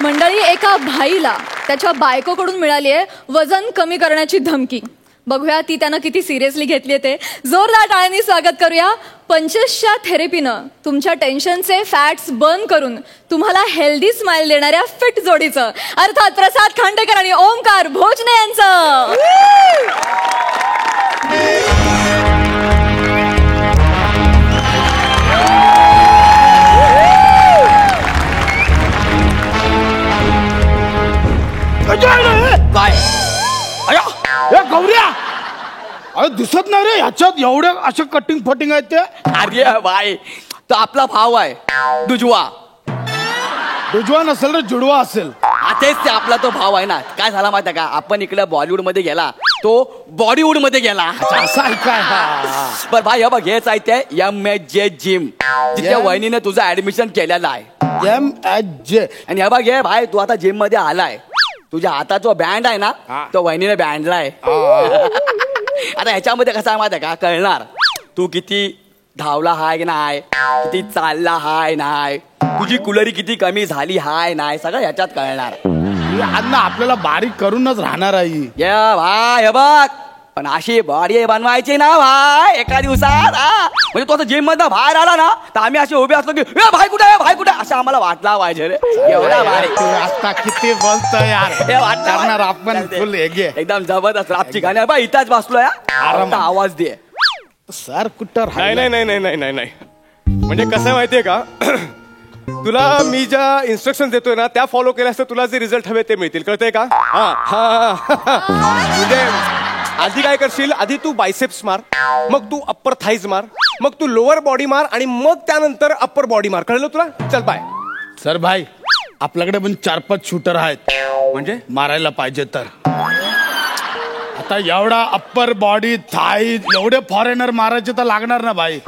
मंडळी, एका भाईला त्याच्या बायकोकडून मिळाली आहे वजन कमी करण्याची धमकी. बघूया ती त्यानं किती सिरियसली घेतली ते. जोरदार टाळ्यांनी स्वागत करूया. 25च्या थेरपीनं तुमच्या टेन्शनचे फॅट्स बर्न करून तुम्हाला हेल्दी स्माइल देणाऱ्या फिट जोडीचं, अर्थात प्रसाद खांडेकर आणि ओमकार भोजने यांचं. काय गौऱ्या, अरे दिसत नाही रे ह्याच्यात एवढ्या अशा कटिंग फटिंग आहेत ते. अरे बाय, तो आपला भाव आहे दुजवा. दुजवा नसेल रे, जुडवा असेल. तेच ते आपला तो भाव आहे ना. काय झाला माहिती का, आपण इकडे बॉलिवूड मध्ये गेला, तो बॉलिवूड मध्ये गेला. असं आहे काय? बर भाई, हे बघ, हेच आहे ते MHJ जिम, जिथल्या वहिनीने तुझं ऍडमिशन केलेलं आहे. MHJ. आणि हे बघ, हे भाई, तू आता जिम मध्ये आलाय, तुझ्या हातात जो बँड आहे ना, तो वहिनीने बँडलाय. आता ह्याच्यामध्ये कसं आहे माहिती का, कळणार तू किती धावला हाय नाही, किती चालला हाय नाही, तुझी कुलरी किती कमी झाली हाय नाही, सगळं ह्याच्यात कळणार. अण्णा आपल्याला बारीक करूनच राहणार आहे. ये भाई, हे बघ, पण अशी बॉडी बनवायची ना भाई एका दिवसात. म्हणजे तो जिम मधनं बाहेर आला ना, तर आम्ही असे उभे असलो की भाई कुठे आहे, भाई कुठे, असं आम्हाला वाटला पाहिजे रे. एवढा भारी आता किती बोलतो यार. हे वाटणार आपण फुल एकदम जबरदस्त रापची गाणी. बा इथंच बसलो या, आवाज दे. सर कुठं? नाही नाही नाही नाही नाही नाही नाही, म्हणजे कसं माहितीये का, तुला मी ज्या इन्स्ट्रक्शन देतोय ना त्या फॉलो केल्यास तर तुला जे रिझल्ट हवे ते मिळतील. कळतंय का? म्हणजे आधी काय करशील, आधी तू बायसेप्स मार, मग तू अप्पर थाईज मार, मग तू लोअर बॉडी मार, आणि मग त्यानंतर अप्पर बॉडी मार. कळलं तुला? चल बाय. सर भाई, आपल्याकडे पण 4-5 शूटर आहेत, म्हणजे मारायला पाहिजे तर. आता एवढा अप्पर बॉडी थाई एवढे फॉरेनर मारायचे तर लागणार ना भाई.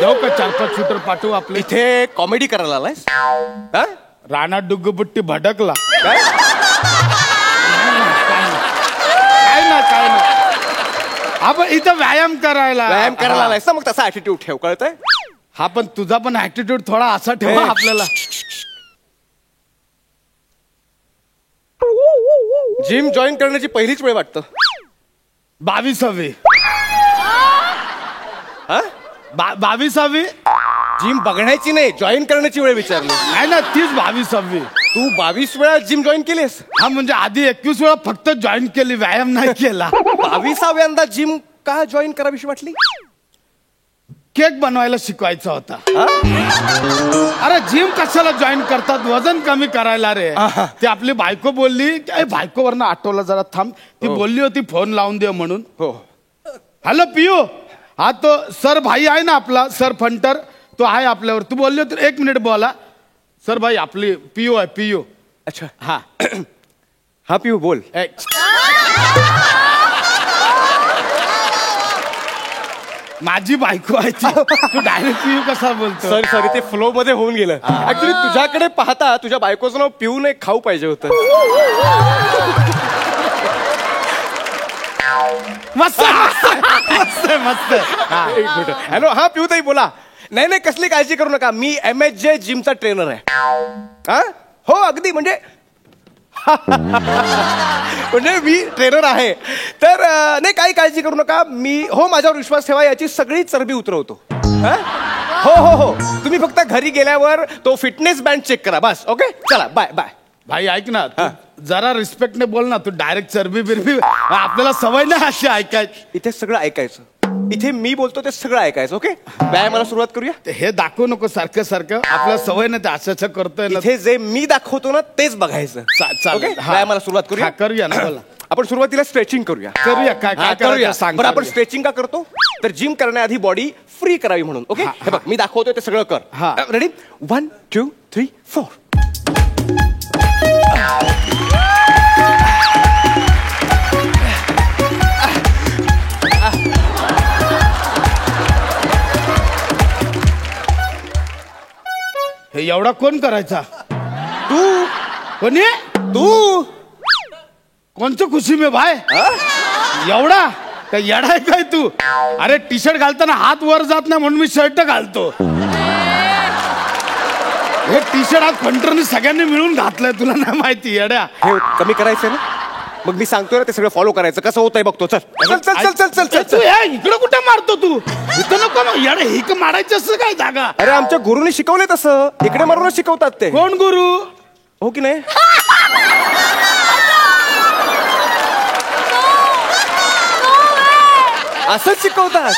जाऊ का 4-5 शूटर पाठवू आपले? इथे कॉमेडी करायला आलायस? राणा डुग्गुबुट्टी भटकला. काय ना आपण इथं व्यायाम करायला आलायस ना, मग तसा ऍटिट्यूड ठेव. कळतंय? हा, पण तुझा पण ऍटिट्यूड थोडा असा ठेवा आपल्याला. जिम जॉईन करण्याची पहिलीच वेळ वाटतं 22वी. 22वी जिम बघण्याची नाही, जॉईन करण्याची वेळ विचारली. नाही ना, तीच 22वी. तू 22 वेळा जिम जॉईन केलीस? हा, म्हणजे आधी 21 वेळा फक्त जॉईन केली, व्यायाम नाही केला. 22व्यांदा जिम का जॉईन करावीशी वाटली? केक बनवायला शिकवायचा होता. अरे जिम कशाला जॉईन करतात, वजन कमी करायला रे. ती आपली बायको बोलली, बायकोवरनं आठवलं जरा थांब, ती बोलली होती फोन लावून दे म्हणून. हो. हॅलो पियू, हा तो सर भाई आहे ना आपला, सर फंटर, तो आहे आपल्यावर. तू बोलली होती 1 मिनिट बोला. सर भाई आपली पियू आहे, पियू. अच्छा, हा हा पियू बोल. माझी बायको आहे ती. तू डायरेक्ट पियू कसा बोलतो? सॉरी, ते फ्लो मध्ये होऊन गेलं. ऍक्च्युली तुझ्याकडे पाहता तुझ्या बायकोचं नाव पिऊ नाही, खाऊ पाहिजे होतं. मस्त मस्त मस्त. हॅलो, हा पिऊ ताई बोला. नाही नाही, कसली काळजी करू नका, मी MHJ जिमचा ट्रेनर आहे. हो अगदी, म्हणजे मी ट्रेनर आहे. तर नाही, काही काळजी करू नका. मी माझ्यावर विश्वास ठेवा, याची सगळी चरबी उतरवतो. हो, तुम्ही फक्त घरी गेल्यावर तो फिटनेस बँड चेक करा बस. ओके, चला बाय बाय. भाई ऐक ना, जरा रिस्पेक्टने बोल ना. तू डायरेक्ट चरबी बिरबी, आपल्याला सवय नाही अशी ऐकायची. इथे सगळं ऐकायचं, इथे मी बोलतो ते सगळं ऐकायचं. ओके, व्यायामाला सुरुवात करूया. हे दाखवू नको सारखं सारखं, आपल्याला सवय नाही ते असं करतोय ना. इथे जे मी दाखवतो ना तेच बघायचं. चालेल, व्यायामाला सुरुवात करूया. करूया ना, बोला. आपण सुरुवातीला स्ट्रेचिंग करूया. काय करूया सांग. बरं, आपण स्ट्रेचिंग का करतो, तर जिम करण्याआधी बॉडी फ्री करावी म्हणून. ओके, हे बघ, मी दाखवतोय ते सगळं कर. रेडी? 1 2 3 4. हे एवढा कोण करायचा? तू. कोणी? तू. कोणचं खुशी में भाई? एवढा काय येडा आहे काय तू? अरे टी शर्ट घालताना हात वर जात नाही म्हणून मी शर्ट घालतो. हे टी शर्ट आज फंटरने सगळ्यांनी मिळून घातलंय, तुला नाही माहिती येड्या. हे कमी करायचंय ना, मग मी सांगतोय ना ते सगळं फॉलो करायचं. कसं होतंय बघतो. चल चल चल चल चल चल ए, तू हे इकडे कुठे मारतो तू? इथं नको मग येडे, हिक मारायची असं काय जागा? अरे आमच्या गुरुने शिकवलंय तसं, इकडे मारूनच शिकवतात ते. कोण गुरु? हो की नाही? असंच शिकवतात.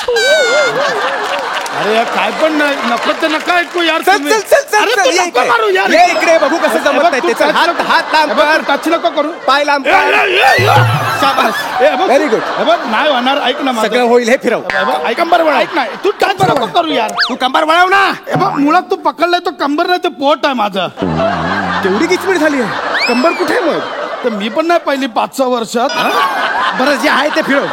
अरे काय पण नाही, नको ते नका ऐकू यार चल तुम्ही. चल चल चल अरे चल, तू ये नको मारू इकडे. यार. ये इकडे बघू कसं जमत नाही तू ते. चल, touch हात नको- हात लांब हे बघ, कर, तू touch नको करू. पाय लांब ए, कर. ए, ए, ए. शाबास. हे बघ, Very good. हे बघ, नाही होणार, ऐक ना माझं. सगळं होईल. हे फिरव. हे बघ, ऐक ऐक ना, तू टच नको करू यार. तू कंबार वळव ना. हे बघ, मुळात तू पकडलाय तो कंबर नाही, ते पोट आहे माझं. तेवढी किचमीट झाली आहे. कंबर कुठे आहे मग? तर मी पण नाही पहिली 5-6 वर्षात. बरं जे आहे ते फिरव.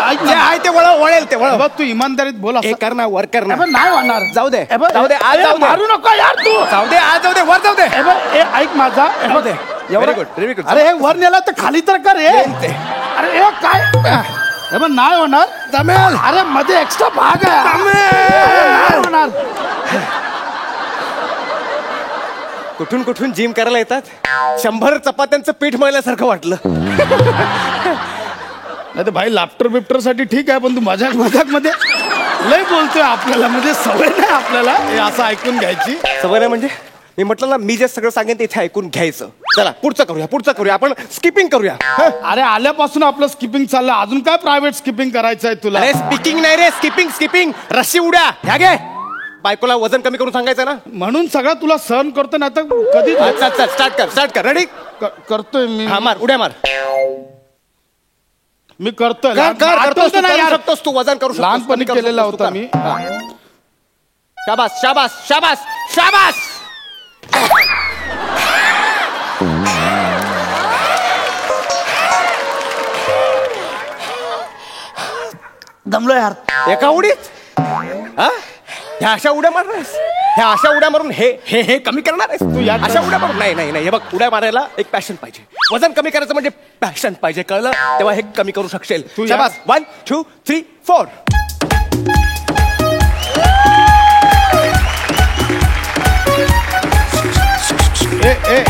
ऐक जे ना, आहे ते वळव, वळेल ते हे वळव. बघ, तू इमानदारीत बोल असं. हे कर ना, वर कर हे ना. बघ, नाही होणार. जाऊ दे. हे बघ, जाऊ दे, आज ए, जाऊ दे. मारू नको यार तू. जाऊ दे, आज जाऊ दे, वर जाऊ दे. हे बघ, ए, ऐक माझा. हे बघ, Very एवढं- good, very good. अरे हे वर नेला तर खाली तर कर रे. ते. अरे हे काय? हे बघ, नाही होणार. जमेल. अरे मध्ये एक्स्ट्रा भाग आहे. अरे, नाही होणार. कुठून कुठून जिम करायला येतात. 100 चपात्यांचं पीठ मळल्यासारखं वाटलं. नाही तर भाई लाफ्टर बिफ्टर साठी ठीक आहे, पण तू मजाक मजाक मध्ये लय बोलतोय. आपल्याला म्हणजे सवय नाही आपल्याला हे असं ऐकून घ्यायची. सवय नाही म्हणजे मी म्हटलं ना, मी जे सगळं सांगेन ते इथे ऐकून घ्यायचं. चला पुढचं करूया. आपण स्किपिंग करूया. हं? अरे आल्यापासून आपलं स्किपिंग चाललं, अजून काय प्रायव्हेट स्किपिंग करायचं आहे तुला? अरे स्पीकिंग नाही रे, स्किपिंग. रस्सी उड्या. ह्या घे. बायकोला वजन कमी करून सांगायचं ना. म्हणून सगळं तुला सहन करतो ना. आता कधी चल स्टार्ट कर. रेडी? करतोय मी. हा, मार उड्या मार. मी करतोय. करतोस तू, ना करू यार. शकतोस तू, वजन करू शकतोस, लहानपणी कमी करू केलेला शकतोस तू, होता कर. मी. हा. शाबास. दमलो यार. एका उडीत हा? ह्या अशा उड्या मारणार ह्या अशा उड्या मारून हे कमी करणार आहेस तू? यात- अशा उड्या मारून नाही हे बघ, उड्या मारायला एक पॅशन पाहिजे. वजन कमी करायचं म्हणजे पॅशन पाहिजे, कळलं? तेव्हा हे कमी करू शकशील. तू शाबास. 1 2 3 4.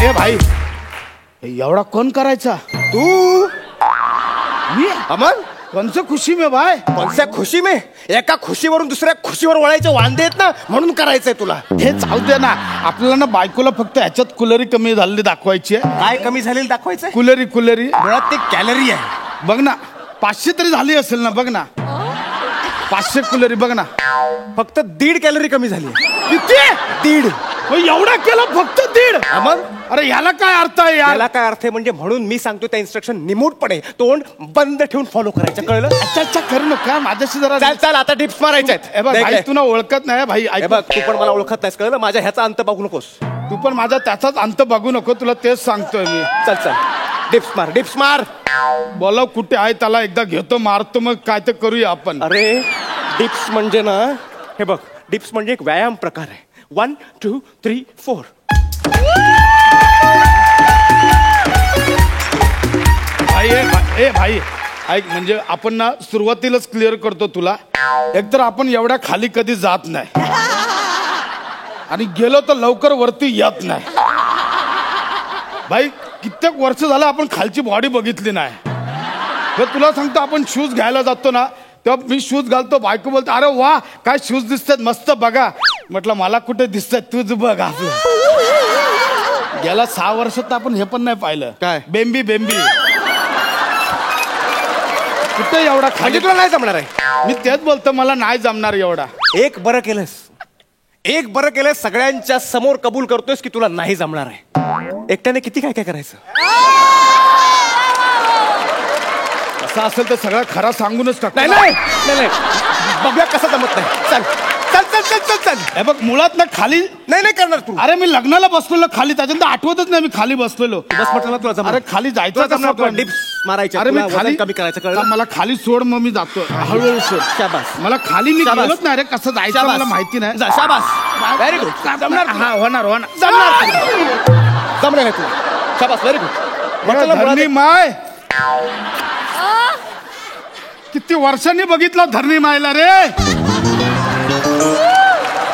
ए भाई, एवढा कोण करायचा? तू मी. अमन कोणचं खुशी में भाई? कोणत्या खुशी में? एका खुशीवरून दुसऱ्या खुशीवर वळायचे वांदे आहेत ना, म्हणून करायचंय तुला. हे चालते ना. आपल्याला ना बायकोला फक्त ह्याच्यात कुलरी कमी झालेली दाखवायची आहे. काय कमी झालेलं दाखवायचंय? कुलरी मुळात ते कॅलरी आहे. बघ ना, 500 तरी झाली असेल ना. बघ ना, 500 कुलरी बघ ना. फक्त 1.5 कॅलरी कमी झाली. किती? 1.5. एवढा केलं फक्त 1.5? अमन अरे ह्याला काय अर्थ आहे यार? याला काय अर्थ आहे म्हणजे, म्हणून मी सांगतो त्या इन्स्ट्रक्शन निमूटपणे तोंड बंद ठेवून फॉलो करायचं, कळलं? अच्छा करू नका माझ्याशी जरा. चल आता टिप्स मारायच्या हे बघ भाई, तू ना ओळखत नाही भाई. हे बघ, तू पण मला ओळखत नाहीस, कळलं? माझ्या ह्याचा अंत बघू नकोस. तू पण माझा त्याचाच अंत बघू नको, तुला तेच सांगतोय मी. चल डिप्स मार. बोलाव कुठे आहे त्याला, एकदा घेतो मारतो, मग काय ते करूया आपण. अरे डिप्स म्हणजे ना, हे बघ, डिप्स म्हणजे एक व्यायाम प्रकार आहे. 1 2 3 4. भाई ऐक, म्हणजे आपण ना सुरुवातीलाच क्लिअर करतो तुला, एकतर आपण एवढ्या खाली कधी जात नाही, आणि गेलो तर लवकर वरती येत नाही. भाई कित्येक वर्ष झालं आपण खालची बॉडी बघितली नाही. तर तुला सांगतो, आपण शूज घ्यायला जातो ना, तेव्हा मी शूज घालतो, बायको बोलतो अरे वा काय शूज दिसतात मस्त, बघा. म्हटलं मला कुठे दिसतात, तूच बघ आपलं. गेला 6 वर्षात आपण हे पण नाही पाहिलं. काय? बेंबी कुठे एवढा म्हणजे खाली? तुला नाही जमणार आहे. मी तेच बोलतो, मला नाही जमणार एवढा. एक बरं केलंस, सगळ्यांच्या समोर कबूल करतोयस की तुला नाही जमणार आहे. एकट्याने किती काय करायचं? असं असेल तर सगळं खरा सांगूनच टाक. नाही बघूया कसं जमत नाही. चल हे बघ, मुळात ना खाली नाही करणार तू. अरे मी लग्नाला बसलेलो खाली, त्याच्यानंतर आठवतच नाही मी खाली बसलेलो. बस म्हटलं ना तुला जमणार. अरे खाली जायचं कसं आपण? डिप्स मारायचे. अरे मी खाली कमी करायचं, कळलं? मला खाली सोड, मग मी जातो हळूहळू सोड. शाबास. मला खाली मी शाबास. गेलोच नाही रे, कसं जायचं शाबास. मला माहिती नाही. जा, शाबास. Very good. जमणार हा, होणार जमणार तुला. शाबास, व्हेरी गुड. धरणी माय किती वर्षांनी बघितलं धरणी मायला रे,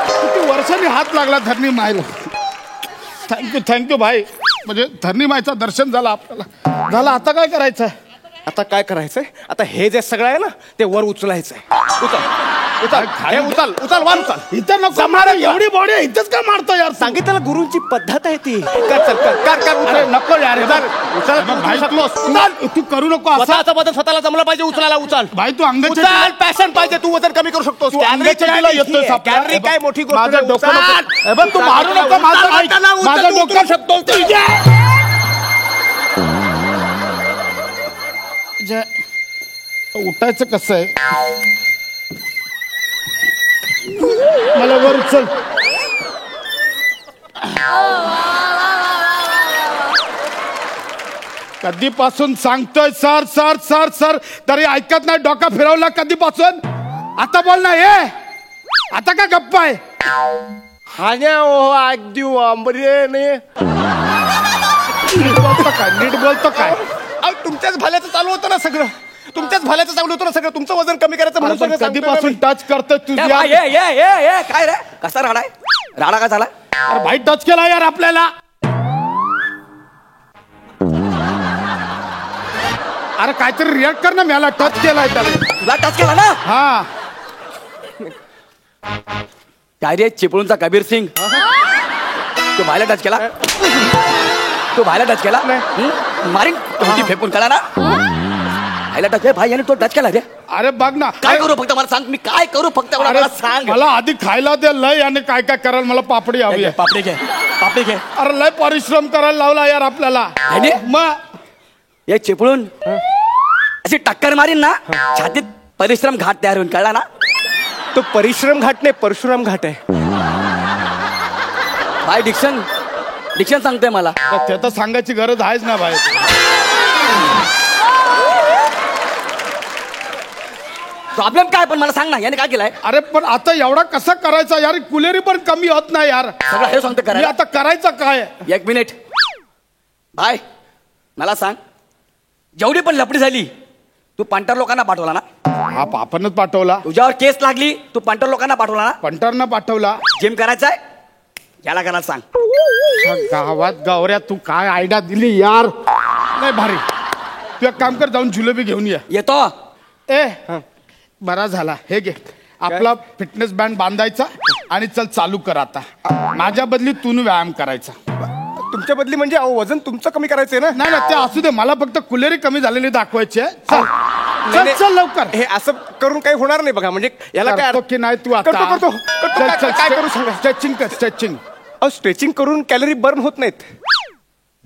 किती वर्षांनी हात लागला धरणी मायला. थँक्यू भाई. म्हणजे धरणी मायचं दर्शन झालं आपल्याला. झालं, आता काय करायचं? आता काय करायचंय? आता हे जे सगळं आहे ना ते वर उचलायचंय. उचल हे उचल उचल वर उचल. इथं नको मारा, एवढी बॉडी इथंच काय मारतो यार? सांगितलं ना, गुरुंची पद्धत आहे ती. कर चल कर कर कर अरे उचल. नको यार. उचल भाई तू करू नको असं. स्वतःचा बदल स्वतःला जमला पाहिजे. उचलायला उचल. भाई तू अंगाच्या उचल. पॅशन पाहिजे. तू वजन कमी करू शकतोस. कॅलरी काय मोठी गोष्ट माझं नाही. डोकं उचल. नको. हे बघ, तू मारू नको माझं. उचल, ऐक, उचल, माझं तू डोकं उचलू शकतोस. उठायचं कसं आहे? मला वर उचल. कधीपासून सांगतोय सर सर सर सर तरी ऐकत नाही. डोका फिरवला कधीपासून? आता बोल ना. हे आता का गप्पा आहे? नीट बोलतो काय? तुमच्याच भल्याचं चालू होतं ना सगळं. तुमच्याच भल्याचं चालू होतं ना सगळं. तुमचं वजन कमी करायचं म्हणून सगळं सांगतोय ना कधीपासून मी. टच करतोय तुझ्या? काय रे, कसा राडा आहे? राडा का झाला? अरे भाई टच केला यार आपल्याला. अरे काहीतरी रिॲक्ट कर ना. मला टच केलाय त्याला. तुला टच केला ना? हा. काय रे, चिपळूणचा कबीर सिंग? तू भायला टच केला? तू भायला टच केला? मारीन तुमची फेकून कळा ना. भाईला टच भाई याने तो टच केला रे. अरे बघ ना. काय करू फक्त मला सांग. मी काय करू फक्त अरे मला सांग. मला आधी खायला दे लय. आणि काय काय करायला मला पापडी हवी आहे. पापडी घे, पापडी घे. अरे लय परिश्रम करायला लावला यार आपल्याला. याने? मग हे चिपळूण अशी टक्कर मारीन ना, छातीत परिश्रम घाट तयार होऊन, कळला ना? तो परिश्रम घाट नाही, परशुराम घाट आहे. भाई डिक्शन सांगतोय मला. ते तर सांगायची गरज आहेच ना भाई. प्रॉब्लेम काय पण मला सांग ना. याने काय केलंय? अरे पण आता एवढा कसा करायचा यार? कुलेरी पण कमी होत नाही यार. सगळं हे सांगतो मी करायला. आता करायचं काय? एक मिनिट भाई, मला सांग, जेवढी पण लपडी झाली तू पंटर लोकांना पाठवला ना? हा आपणच पाठवला. तुझ्यावर केस लागली, तू पंटर लोकांना पाठवला ना? पंटरनं पाठवला. जिम करायचंय याला करायला सांग. गावात गावऱ्या तू काय आयडिया दिली यार. नाही भारी. तू एक काम कर, जाऊन जिलेबी घेऊन ये. येतो. ए बरा झाला. हे घे आपला फिटनेस बँड बांधायचा आणि चल चालू कर आता. माझ्या बदली तू व्यायाम करायचा. तुमच्या बदली म्हणजे अहो, वजन तुमचं कमी करायचंय ना? नाही ना, ते असू दे. मला फक्त कुलेरी कमी झालेली दाखवायची आहे. चल चल नाही, चल लवकर. हे असं करून काही होणार नाही बघा. म्हणजे याला काय करतो की नाही तू आता? करतो. चल चल काय करू सांगा. स्ट्रेचिंग कर. स्ट्रेचिंग स्ट्रेचिंग करून कॅलरी बर्न होत नाहीत.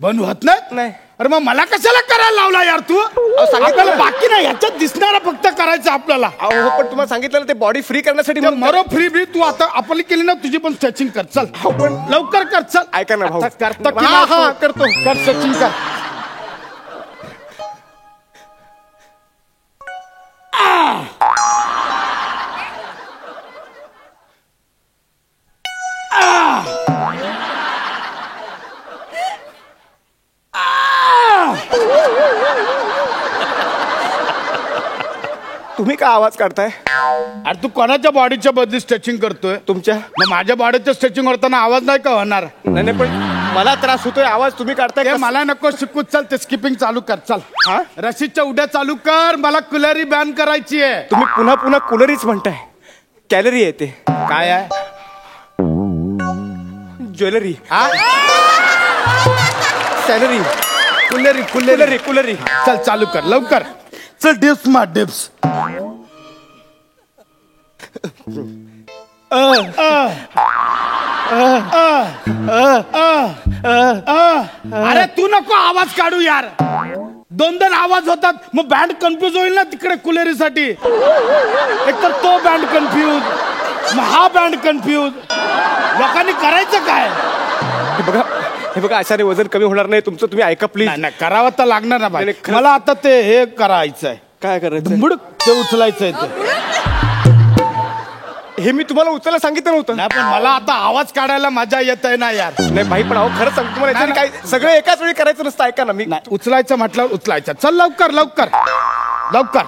बंद होत नाही? नाही. अरे मग मला कशाला करायला लावला यार तू? सांगितलं आपल्याला ना. बाकी नाही, ह्याच्यात दिसणारा फक्त करायचं आपल्याला. अहो हो, पण तुम्हाला सांगितलं ना ते बॉडी फ्री करण्यासाठी म्हणून. मरो फ्री फ्री तू आता आपली केली ना, तुझी पण स्ट्रेचिंग कर. चल पण लवकर कर. चल ऐका ना भाऊ. आता करतो की हा, नाही हा, तू? करतो. कर स्ट्रेचिंग कर. तुम्ही का आवाज काढताय? अरे तू कोणाच्या बॉडीच्या बदली स्ट्रेचिंग करतोय? तुमच्या. मग माझ्या बॉडीचं स्ट्रेचिंग करताना आवाज नाही का होणार? नाही पण मला त्रास होतोय. आवाज तुम्ही काढताय. ते मला नको शिकू. चल ते स्किपिंग चालू कर. चल हा? रशीदच्या उड्या चालू कर. मला कुलेरी बॅन करायची आहे. तुम्ही पुन्हा पुन्हा कुलरीच म्हणताय. कॅलरी आहे ते. काय आहे? ज्वेलरी. हा? सॅलरी. कुलेरी कुलरी कुलरी. चल चालू कर लवकर. चल डिप्स मार डिप्स. अरे तू नको आवाज काढू यार. दोन आवाज होतात. मग बँड कन्फ्युज होईल ना तिकडे कुलेरीसाठी. एक तर तो बँड कन्फ्यूज, मग हा बँड कन्फ्यूज. लोकांनी करायचं काय? हे बघा अशाने वजन कमी होणार नाही तुमचं. तुम्ही ऐका प्लीज. नाही करावं तर लागणार ना भाई. नाही, खरं- मला आता ते हे करायचंय. काय करायचं? धुंबुड ते उचलायचंय ते. हे मी तुम्हाला उचलायला सांगितलं नव्हतं. नाही पण मला आता आवाज काढायला मजा येत आहे ना यार. नाही भाई पण अहो खरंच सांगतो तुम्हाला याच्याने नाही, काय सगळं एकाच वेळी करायचं नसतं. ऐका ना मी. नाही उचलायचं म्हटलं उचलायचं. चल लवकर लवकर लवकर.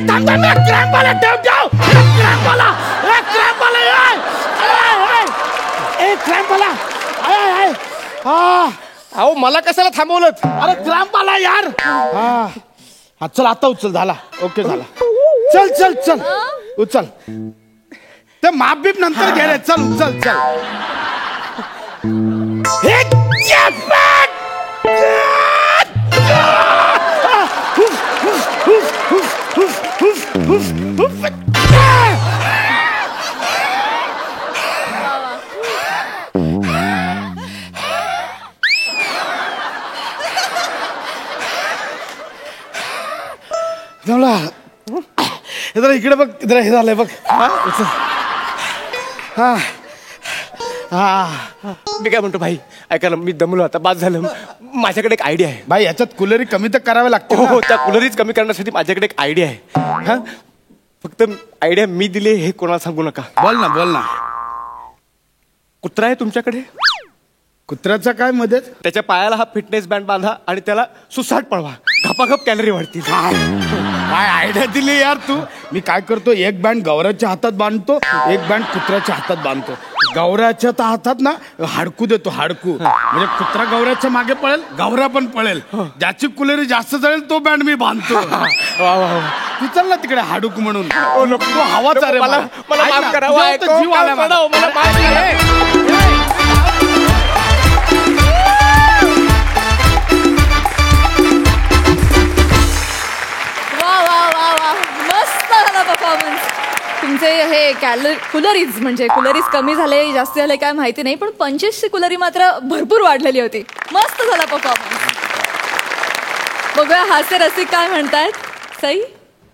थांब क्रॅम्प आला, ठेव क्रॅम्प आला, क्रॅम्प आला, क्रॅम्प आला. अहो मला कशाला थांबवलं? अरे क्रॅम्प आला यार. हा चल आता उचल, झाला ओके झाला. चल चल चल उचल, ते माप बीप नंतर घे रे. चल उचल चल. जमला. जरा इकडे बघ, जरा हे झालंय बघ. हा मी काय म्हणतो भाई, ऐका ना, मी दमलो आता, बाद झालं. माझ्याकडे एक आयडिया आहे. भाई याच्यात कुलरी कमी तर करावे लागते. हो, त्या कुलरीच कमी करण्यासाठी माझ्याकडे एक आयडिया आहे. हा, फक्त आयडिया मी दिली हे कोणाला सांगू नका. बोल ना बोल ना. कुत्रा आहे तुमच्याकडे? कुत्र्याचा काय मदत? त्याच्या पायाला हा फिटनेस बँड बांधा आणि त्याला सुसाट पळवा, घपाघप कॅलरी वाढतील. काय आयडिया दिली यार तू. मी काय करतो, एक बँड गौऱ्याच्या हातात बांधतो, एक बँड कुत्र्याच्या हातात बांधतो. गौऱ्याच्या हातात ना हाडकू देतो, हाडकू. म्हणजे कुत्रा गौऱ्याच्या मागे पळेल, गौऱ्या पण पळेल. ज्याची कुलेरी जास्त जळेल तो बँड मी बांधतो. तू चल ना तिकडे हाडूक म्हणून. तो हवाचा रे. मला माफ करा. जीव आला मला. मला माफ करा. मस्त झाला परफॉर्मन्स. तुमचे हे कुलरीज म्हणजे कुलरीज कमी झाले जास्त झाले काय माहिती नाही, पण 25ची कुलरी मात्र भरपूर वाढलेली होती. मस्त झाला परफॉर्मन्स. बघूया हास्य रसिक काय म्हणतायत. सई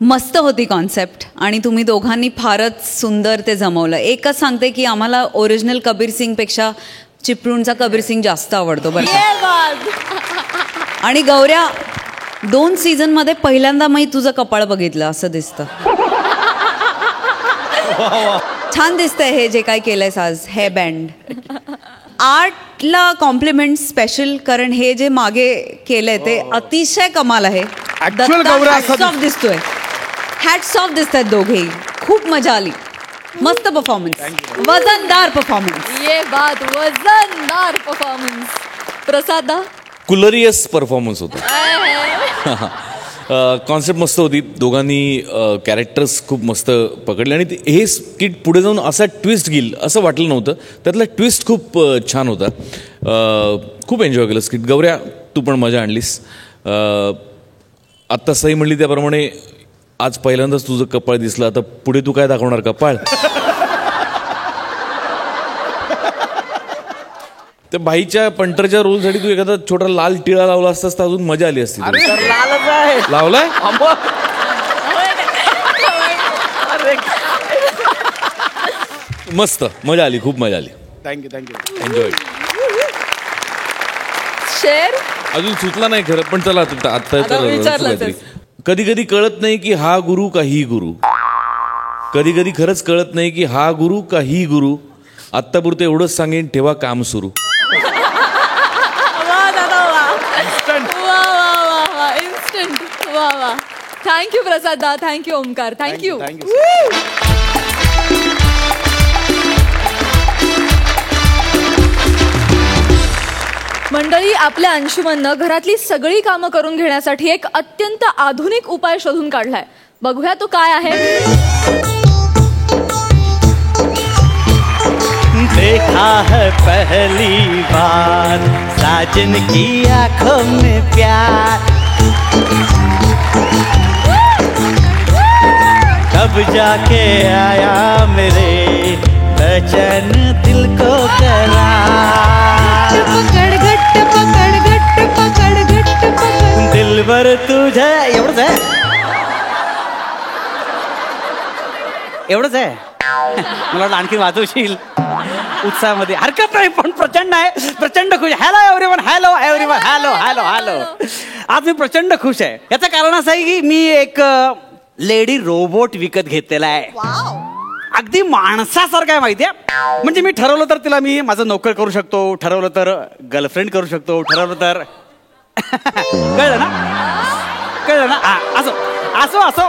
मस्त होती कॉन्सेप्ट आणि तुम्ही दोघांनी फारच सुंदर ते जमवलं. एकच सांगते की आम्हाला ओरिजिनल कबीर सिंग पेक्षा चिपळूणचा कबीर सिंग जास्त आवडतो बरं का. आणि गौऱ्या 2 सीझनमध्ये पहिल्यांदा मी तुझं कपाळ बघितलं असं दिसतं. छान दिसतंय हे जे काय केलंयस आज. हेअर बँड आर्टला कॉम्प्लिमेंट स्पेशल, कारण हे जे मागे केलंय ते अतिशय कमाल आहे. हॅट्स ऑफ दिसतोय, हॅट्स ऑफ दिसत आहेत दोघेही. खूप मजा आली. मस्त परफॉर्मन्स, वजनदार परफॉर्मन्स. ये बात, वजनदार परफॉर्मन्स. प्रसादा कुलरियस परफॉर्मन्स होता. कॉन्सेप्ट मस्त होती. दोघांनी कॅरेक्टर्स खूप मस्त पकडले आणि हे स्किट पुढे जाऊन असा ट्विस्ट घेईल असं वाटलं नव्हतं. त्यातला ट्विस्ट खूप छान होता. खूप एन्जॉय केलं स्किट. गौऱ्या तू पण मजा आणलीस. आत्ता सई म्हणली त्याप्रमाणे आज पहिल्यांदाच तुझं कपाळ दिसलं. आता पुढे तू काय दाखवणार कपाळ? त्या बाईच्या पंटरच्या रोलसाठी तू एखादा छोटा लाल टिळा लावला असतास तर अजून मजा आली असती. लालच आहे. लावलाय? मस्त मजा आली, खूप मजा आली. Thank you thank you. एन्जॉय. शेर अजून सुचला नाही खरं, पण चला आता आता विचारलंच आहे. कधी कधी कळत नाही की हा गुरु का ही गुरु. कधी कधी खरंच कळत नाही की हा गुरु का ही गुरु. आत्तापुरतं एवढंच सांगेन, ठेवा काम सुरू. इन्स्टंट. वा वा. थँक्यू प्रसादा, थँक्यू ओमकार, थँक्यू. मंडळी, आपल्या अंशुमननं घरातली सगळी कामं करून घेण्यासाठी एक अत्यंत आधुनिक उपाय शोधून काढलाय. बघूया तो काय आहे. देखा है पहली बार साजन की आंखों में प्यार, तब जाके आया मेरे बेचैन दिल को करार. पकड घट्ट, पकड घट्ट, पकड घट्ट, पकड. दिलबर तुझे. एवढंच आहे, एवढंच आहे. मला वाटलं आणखी वाजवशील उत्साहामध्ये. हरकत नाही, पण प्रचंड आहे, प्रचंड खुश. Hello everyone, hello everyone, hello hello hello. आज मी प्रचंड खुश आहे. याचं कारण असं आहे की मी एक लेडी रोबोट विकत घेतलेला आहे. अगदी माणसासारखं आहे माहितीये. म्हणजे मी ठरवलं तर तिला मी माझं नोकर करू शकतो, ठरवलं तर गर्लफ्रेंड करू शकतो, ठरवलं तर कळलं ना, कळलं ना. असं असो असो.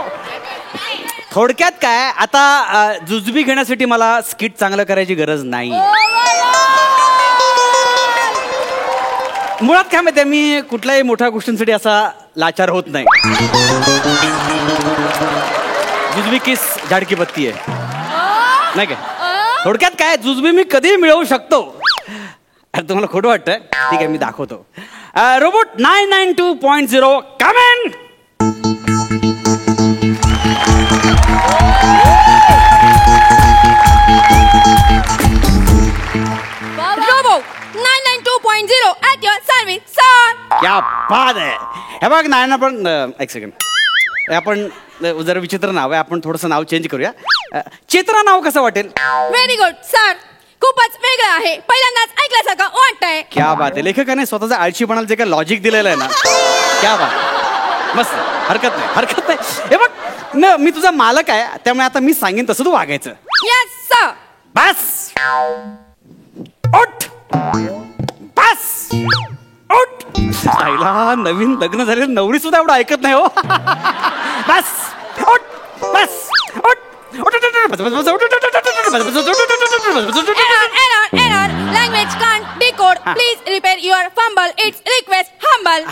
थोडक्यात काय आता जुजबी घेण्यासाठी मला स्किट चांगलं करायची गरज नाही. मुळात काय माहितीये, मी कुठल्याही मोठ्या गोष्टींसाठी असा लाचार होत नाही. जुजबी किस झाडकी बत्ती आहे नाही काय. थोडक्यात काय, जुजबी मी कधी मिळवू शकतो. अरे तुम्हाला खोटं वाटतंय, ठीक आहे मी दाखवतो. Robot 992.0 come in. Robo 992.0 at your service, sir. क्या बात आहे. हे बघ नाही ना, पण एक सेकंड, आपण जरा विचित्र नाव आहे, आपण थोडंसं नाव चेंज करूया. चेतना नाव कसं वाटेल? व्हेरी गुड सर, खूपच वेगळं आहे, पहिल्यांदाच ऐकल्यासारखं वाटतंय. क्या बात आहे. लेखकाने स्वतःचा आळशीपणाला जे काय लॉजिक दिलेलं आहे ना, क्या बात. मस्त, हरकत नाही हरकत नाही. हे बघ न, मी तुझा मालक आहे, त्यामुळे आता मी सांगेन तसं तू वागायचं. Yes sir. बस उठ, बस उठ. आईला नवीन लग्न झालेली नवरी सुद्धा एवढं ऐकत नाही हो. बस उठ, बस उठ. Error. Language can't decode. Please repair your fumble. It's request humble.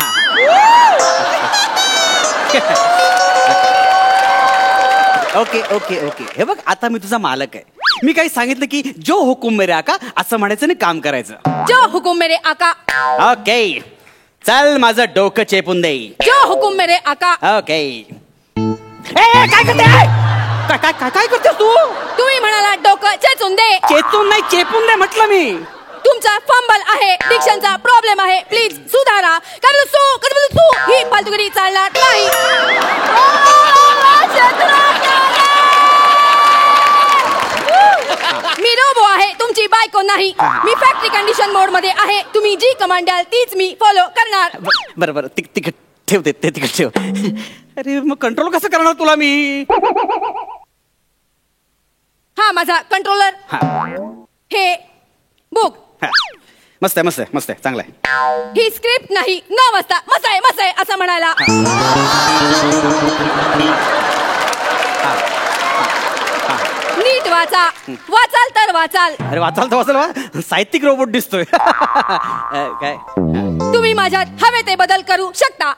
Okay okay okay. हे बघ आता मी तुझा मालक आहे. मी काही सांगितलं की जो हुकुम मेरे आका असं म्हणायचं आणि काम करायचं. जो हुकुम मेरे आका. ओके चल माझं डोकं चेपून दे. जो हुकुम मेरे आका. ओके. काय करते, काय काय काय काय करतेस तू? तुम्ही म्हणाला डोकं चेचून दे. चेतून नाही चेपून दे म्हटलं मी. तुमचा फंबल आहे, डिक्शनचा प्रॉब्लेम आहे, प्लीज सुधारा. कधी तू ही फालतुगिरी चालणार नाही. मी रोबो आहे, तुमची बायको नाही. मी फॅक्टरी कंडिशन मोड मध्ये आहे. तुम्ही जी कमांड द्याल तीच मी फॉलो करणार. बरं बरं तिकट ठेव ते तिकट ठेव. अरे मग कंट्रोल कसं करणार तुला मी? हा माझा कंट्रोलर. हे बुक. मस्त आहे मस्त आहे मस्त आहे चांगलं आहे. ही स्क्रिप्ट नाही, 9 वाजता मस्त आहे असं म्हणायला. नीट वाचा, वाचाल तर वाचाल. अरे वाचाल तर वाचाल वा, साहित्यिक रोबोट दिसतोय. काय तुम्ही माझ्यात हवे ते बदल करू शकता.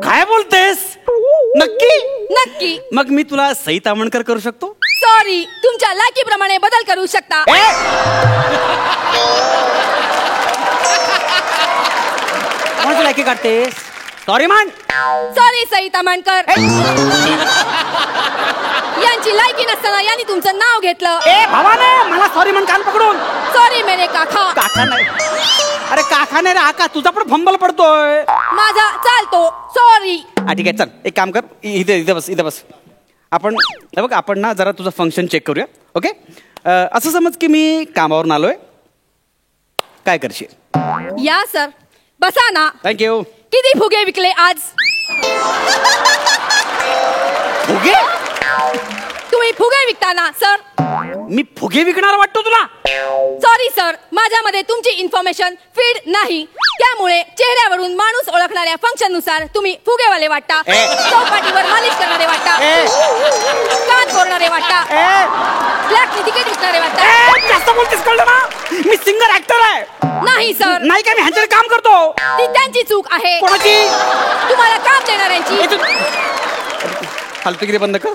काय बोलतेस? नक्की नक्की. मग मी तुला सई तामणकर करू शकतो? सॉरी, तुमच्या लायकीप्रमाणे बदल करू शकता. कोणाची लायकी काढतेस? सॉरी मान. सॉरी सई तामणकर. यांची लायकी नसताना यांनी तुमचं नाव घेतलं. ए भावाने मला सॉरी म्हण कान पकडून. सॉरी मेरे काका. काका नाही, अरे काका नाही रे आका, तुझा पण फंबल पडतोय. माझा चालतो. सॉरी. ठीक आहे चल एक काम कर, इथे बस इथे बस. आपण बघ आपण ना जरा तुझं फंक्शन चेक करूया. ओके असं समज की मी कामावरून आलोय, काय करशील? या सर, बसा ना. थँक्यू. किती फुगे विकले आज? फुगे? तुम्ही फुगे विकता ना सर? मी फुगे विकणार वाटतो तुला? सॉरी सर, माझ्यामध्ये तुमची इन्फॉर्मेशन फीड नाही, त्यामुळे चेहऱ्यावरून माणूस ओळखणाऱ्या फंक्शन नुसार तुम्ही फुगेवाले वाटता. चौपाटीवर मालिश करणारे वाटता, कान कोरणारे वाटता, ब्लॅक तिकीट विकणारे वाटता. जास्त बोलतेस कळलं ना, मी सिंगर ऍक्टर आहे. नाही सर. नाही काय, मी ह्यांच्याकडे काम करतो. ती त्यांची चूक आहे. कोणाची? तुम्हाला काम देणाऱ्यांची. फालतूगिरी बंद कर,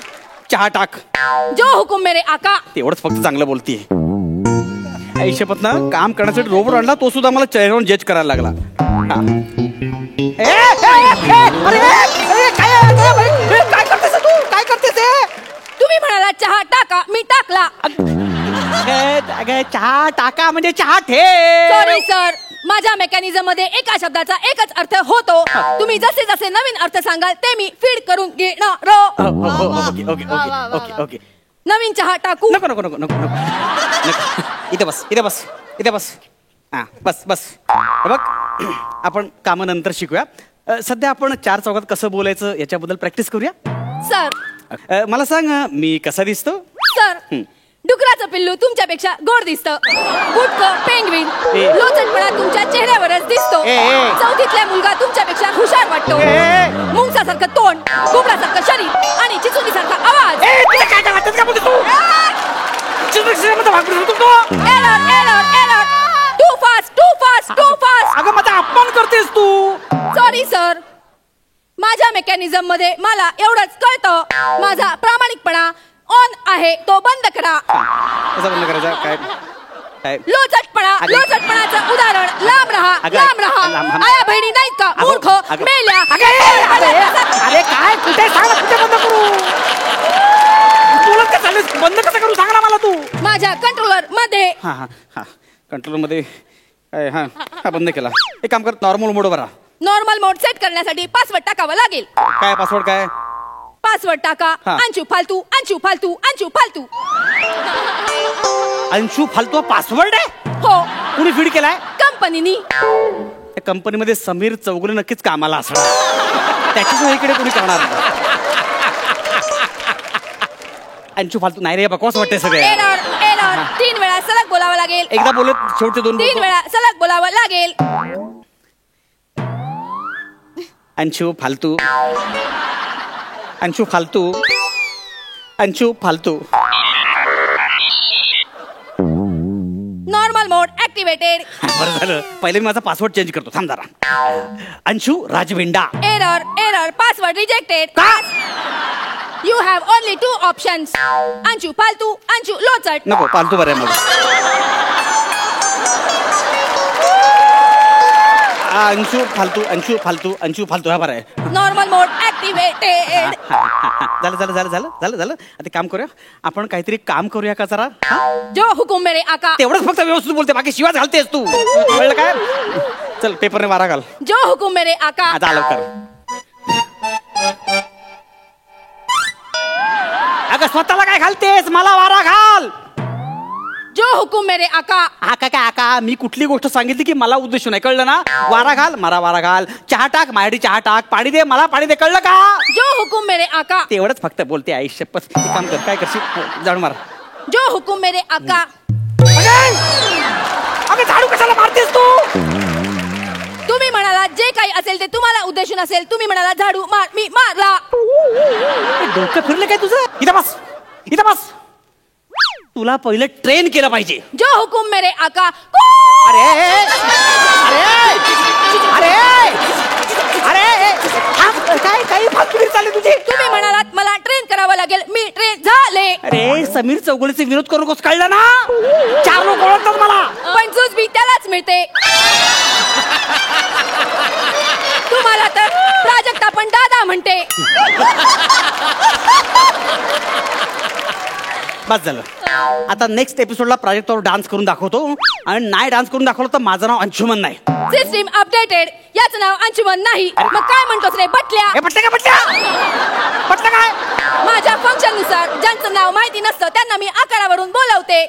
चहा टाक. जो हुकुम मेरे आका. तेवढंच फक्त चांगलं बोलतीये. आयुष्यपत ना काम करण्यासाठी रोबोट आणला, तो सुद्धा मला चेहऱ्यावरून जज करायला लागला. काय करतेस तू? काय करतेस? तुम्ही म्हणाला चहा टाका, मी टाकला. चहा टाका म्हणजे चहा ठेव. सॉरी सर, माझ्या मेकॅनिझम मध्ये एका शब्दाचा एकच अर्थ होतो. तुम्ही जसे जसे नवीन अर्थ सांगाल ते मी फीड करून घेणार. Okay okay okay okay okay. नवीन चहा टाकू? नको नको नको नको नको. इथे बस इथे बस इथे बस. हा बस बस. बघ आपण कामानंतर शिकूया. सध्या आपण 4 चौकात कसं बोलायचं याच्याबद्दल प्रॅक्टिस करूया. सर. मला सांग मी कसा दिसतो? सर, डुकराचं पिल्लू तुमच्यापेक्षा गोड दिसतं. बुटकं पेंग्विन लोचटपणा तुमच्या चेहऱ्यावरच दिसतो. चौथीतला मुलगा तुमच्यापेक्षा हुशार वाटतो. मुंगसासारखं तोंड, घुबडासारखं शरीर आणि चिचुलीसारखा आवाज. Too fast. अगं माझा अपमान करतेस तू. सॉरी सर, माझ्या मेकॅनिझम मध्ये मला एवढंच कळतं. माझा प्रामाणिकपणा ऑन आहे, तो बंद करा. कसा बंद करायचा? काय काय लोचटपणाचं उदाहरण लांब राहा. लांब. आया बहिणी नाहीत का मूर्ख मेल्या. अरे काय कुठे सांग, कुठे बंद करू? बोलत का चालेल? बंद कसं करू सांग ना मला तू. माझ्या कंट्रोलर मध्ये. हा कंट्रोल मध्ये. हा बंद केला. एक काम कर, नॉर्मल मोड बरा. नॉर्मल मोड सेट करण्यासाठी पासवर्ड टाकावा लागेल. काय पासवर्ड काय? पासवर्ड टाका अंशू फालतू. अंशू फालतू पासवर्ड आहे? हो. कुणी फीड केलाय? कंपनीनी. त्या कंपनीमध्ये समीर चौगुले नक्कीच कामाला असणार. त्याच्याशिवाय इकडे कोणी करणार नाही. अंशू फालतू नाही रे, बकवास वाटते सगळे. एरर 3 वेळा सलग बोलावं लागेल. एकदा बोलत शेवटचे 2 3 वेळा सलग बोलावं लागेल. अंशू फालतू. नॉर्मल मोड ऍक्टिव्हेटेड. बरं झालं, पहिले मी माझा पासवर्ड चेंज करतो. थांब जरा. अंशू राजविंडा. Error password rejected. You have only 2 options. Anshu फालतू, अंशू लोचट. नको, फालतू बरं आहे मला. अंशू फालतू हा बरं आहे. नॉर्मल मोड ऍक्टिव्हेटेड. झालं. आता काम करूया आपण, काहीतरी काम करूया का जरा? जो हुकुम मेरे आका. तेवढंच फक्त व्यवस्थित बोलते, बाकी शिवाय घालतेस तू. कळलं काय? चल पेपरने वारा घाल. जो हुकुम मेरे आका. आता लवकर. अगं स्वतःला काय घालतेस? मला वारा घाल. जो हुकुम मेरे आका. आका काय आका? मी कुठली गोष्ट सांगितली की मला उद्देश नाही, कळलं ना? वारा घाल, मला वारा घाल. चहा टाक, माझ्यासाठी चहा टाक. पाणी दे, मला पाणी दे, कळलं का? जो हुकुम मेरे आका. तेवढंच फक्त बोलते आयुष्य. काम कर, काय करशील? जाणून मार. जो हुकुम मेरे आका. अगं झाडू कशाला मारतेस तू? तुम्ही म्हणाला जे काही असेल ते तुम्हाला उद्देशून असेल. तुम्ही म्हणाला झाडू मार, मी मारला. डोकं फिरलं काय तुझं? इथं बस. तुला पहिलं ट्रेन केलं पाहिजे. जो हुकुम मेरे आका. काय काही फालतूगिरी चालली तुझी? तुम्ही म्हणालात मला ट्रेन करावं लागेल, मी ट्रेन झाले. अरे समीर चौगुलेचे विरोध करू नकोस, कळलं ना? 4 लोक ओळखतात मला. पण झूज बी त्यालाच मिळते. तुम्हाला तर प्राजक्ता पण दादा म्हणते. बस झालं. आता नेक्स्ट एपिसोडला प्रोजेक्टवर डान्स करून दाखवतो, आणि नाही डान्स करून दाखवलं तर माझं नाव अंशुमन नाही. System updated. याचं नाव अंशुमन नाही. मग काय म्हणतोस रे बटल्या? पटलं काय? माझ्या फंक्शन नुसार ज्यांचं नाव माहिती नसतं त्यांना मी आकारावरून बोलवते.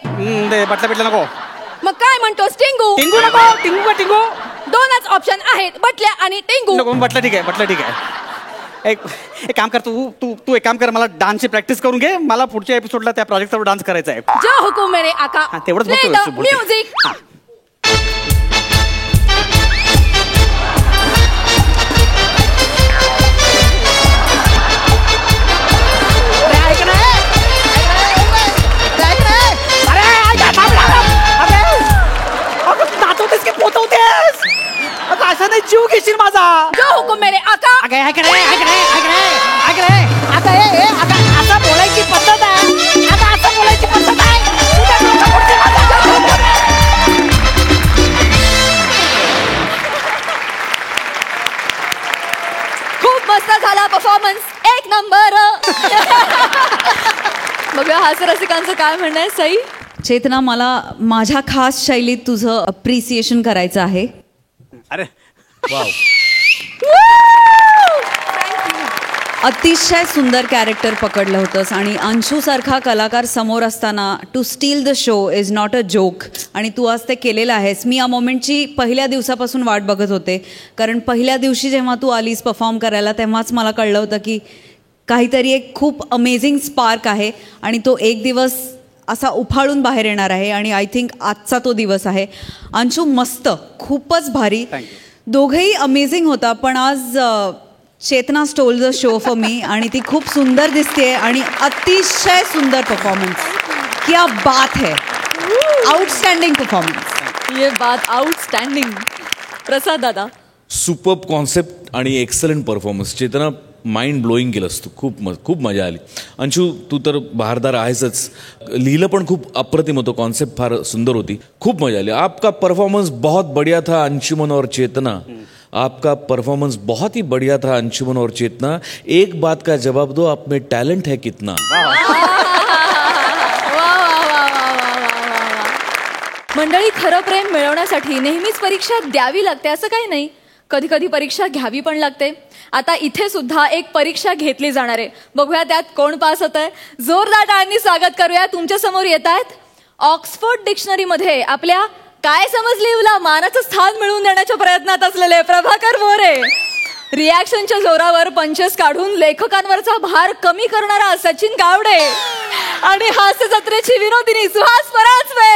बटलं नको. मग काय म्हणतोस टिंगू? टिंगू 2च ऑप्शन आहेत, बटल्या आणि टिंगू. नको. बटलं ठीक आहे. एक काम कर, तू एक काम कर, मला डान्सची प्रॅक्टिस करून घे. मला पुढच्या एपिसोडला त्या प्रोजेक्टवर डान्स करायचा आहे. जो हुकुम मेरे आका. तेवढंच म्युझिक. असं नाही, जीव घेशील माझा. जो हुकुम मेरे आका. आता बोलायची पद्धत आहे. खूप मस्त झाला परफॉर्मन्स, 1 नंबर. बघूया हास्यरसिकांचं काय म्हणणं आहे. सई चेतना, मला माझ्या खास शैलीत तुझं अप्रिसिएशन करायचं आहे. अरे अतिशय सुंदर कॅरेक्टर पकडलं होतंस, आणि अंशूसारखा कलाकार समोर असताना to steal the show is not a joke, आणि तू आज ते केलेलं आहेस. मी या मोमेंटची पहिल्या दिवसापासून वाट बघत होते, कारण पहिल्या दिवशी जेव्हा तू आलीस परफॉर्म करायला तेव्हाच मला कळलं होतं की काहीतरी एक खूप अमेझिंग स्पार्क आहे, आणि तो एक दिवस असा उफाळून बाहेर येणार आहे आणि आय थिंक आजचा तो दिवस आहे. अंशू मस्त, खूपच भारी, दोघंही अमेझिंग होता. पण आज Chetana stole the show for me आणि ती खूप सुंदर दिसते आणि अतिशय सुंदर परफॉर्मन्स. क्या बात है, आउटस्टँडिंग परफॉर्मन्स. ये बात आउटस्टँडिंग. प्रसाद दादा. सुपर्ब कॉन्सेप्ट आणि एक्सलंट परफॉर्मन्स. चेतना माइंड ब्लोईंग केलंस तू. खूप मजा आली. अंशू तू तर बहारदार आहेसच, लिहिलं पण खूप अप्रतिम होतं, कॉन्सेप्ट फार सुंदर होती, खूप मजा आली. आपका परफॉर्मेंस बहुत बढ़िया था अंशुमन और चेतना. आपका परफॉर्मेंस बहुत ही बढ़िया था अंशुमन और चेतना. एक बात का जवाब दो, आप में टैलेंट है कितना. मंडळी, खरं प्रेम मिळवण्यासाठी नेहमीच परीक्षा द्यावी लागते असं काही नाही. कधी कधी परीक्षा घ्यावी पण लागते. आता इथे सुद्धा एक परीक्षा घेतली जाणार आहे. बघूया त्यात कोण पास होत आहे. जोरदार टाळ्यांनी स्वागत करूया. तुमच्या समोर येत आहेत ऑक्सफोर्ड डिक्शनरीमध्ये आपल्या काय समजलीला मानाचं स्थान मिळवून देण्याच्या प्रयत्नात असलेले प्रभाकर मोरे. रिॲक्शनच्या जोरावर पंचेस काढून लेखकांवरचा भार कमी करणारा सचिन गावडे आणि हास्य जत्रेची विनोदिनी सुहास परांजपे.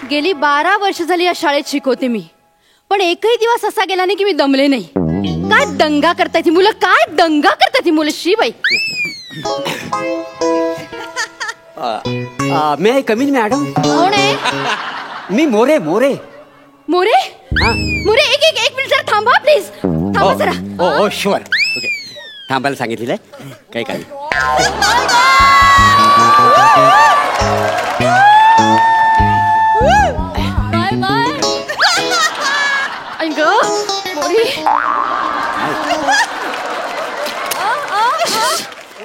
गेली 12 वर्ष झाली या शाळेत शिकवते मी, पण एकही दिवस असा गेला नाही की मी दमले नाही. काय दंगा करताय ती मुलं, काय दंगा करताय ती मुलं. शी बाई. मे आय कम इन मॅडम. कोण आहे? मी मोरे. मोरे मोरे एक मिनिट जरा थांबा प्लीज. थांबा जरा. ओ शुअर. ओके, थांबायला सांगितलेलं आहे. काय बाय बाय. ऐक मोरे.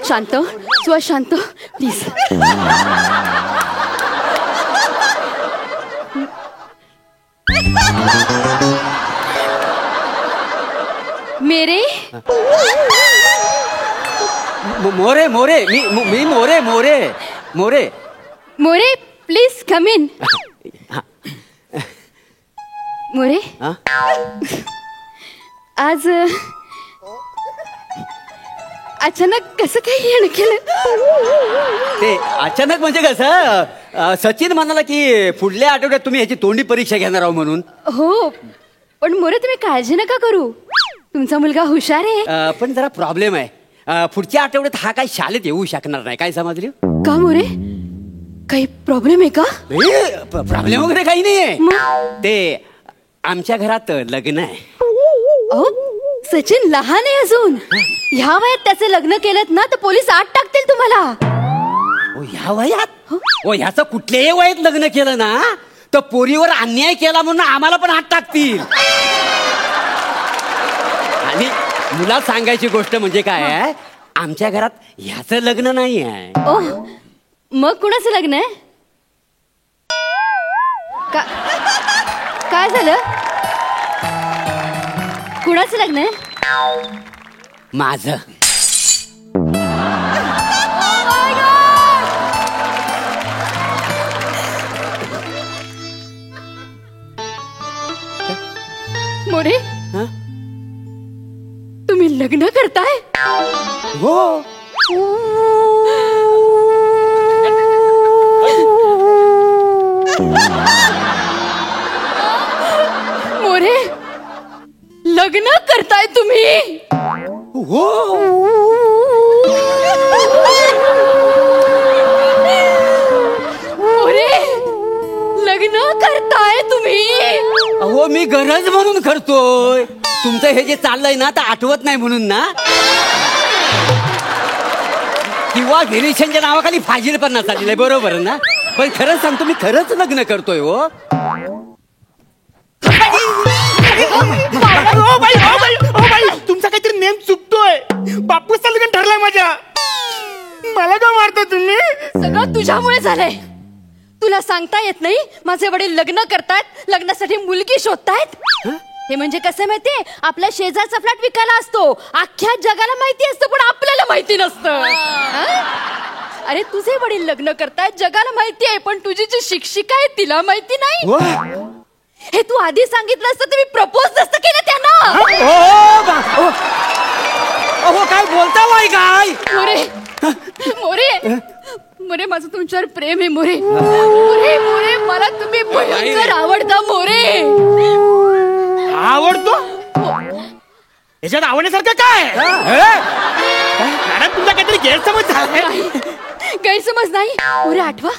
शांत सुहास, शांत प्लीज. मेरे मोरे मी More please come in. More आज अचानक कसं काही येणं केलं? ते अचानक म्हणजे कसं, सचिन म्हणाला की पुढल्या आठवड्यात तुम्ही ह्याची तोंडी परीक्षा घेणार आहो म्हणून. हो, पण मोरे तुम्ही काळजी नका करू, तुमचा मुलगा हुशार आहे. पण जरा प्रॉब्लेम आहे. पुढच्या आठवड्यात हा काही शाळेत येऊ शकणार नाही. काय समजली? का मोरे, काही प्रॉब्लेम आहे का? प्रॉब्लेम वगैरे काही नाहीये. मग? ते आमच्या घरात लग्न आहे. अहो सचिन लहान आहे अजून. ह्या वयात त्याचे लग्न केलं ना तर पोलीस आत टाकतील तुम्हाला. ह्या वयात? ह्याचं कुठल्याही वयात लग्न केलं ना तर पोरीवर अन्याय केला म्हणून आम्हाला पण आत टाकतील. आणि मुला सांगायची गोष्ट म्हणजे काय आहे, आमच्या घरात ह्याचं लग्न नाही आहे. मग कुणाचं लग्न आहे? काय झालं? कुणाचं लग्न आहे? माझं. मोरे तुम्ही लग्न करताय? हो. मोरे लग्न करताय तुम्ही? हो. मोरे लग्न करताय तुम्ही? अहो मी गरज म्हणून करतोय. तुमचं हे जे चाललंय ना तर आठवत नाही म्हणून ना, किंवा व्हेरिएशनच्या नावाखाली फाजील पण चाललेलं आहे. बरोबर ना? पण खरंच सांगतो, मी खरंच लग्न करतोय. हो तुमचा काहीतरी नेम चुकतोय. बापूचा लग्न ठरलाय माझ्या. मला का मारता तुम्ही? सगळं तुझ्यामुळे झालंय. तुला सांगता येत नाही माझे वडील लग्न करतायत, लग्नासाठी मुलगी शोधतायत. हे म्हणजे कसं माहितीये, आपल्या शेजारचा फ्लॅट विकायला असतो, अख्ख्या जगाला माहिती असतं पण आपल्याला माहिती नसतं. अरे तुझे वडील लग्न करतायत, जगाला माहिती आहे, पण तुझी जी शिक्षिका आहे तिला माहिती नाही. हे तू आधी सांगितलं असतं तर मी प्रपोज नसतं केलं त्यांना. अहो काय बोलता बाई काय? मोरे मोरे मोरे माझं तुमच्यावर प्रेम आहे मोरे. मोरे मोरे मला तुम्ही भयंकर आवडता मोरे. आवडतो याच्यात आवडण्यासारखं काय? मॅडम तुमचा काहीतरी गैरसमज झालाय. गैरसमज नाही मोरे. आठवा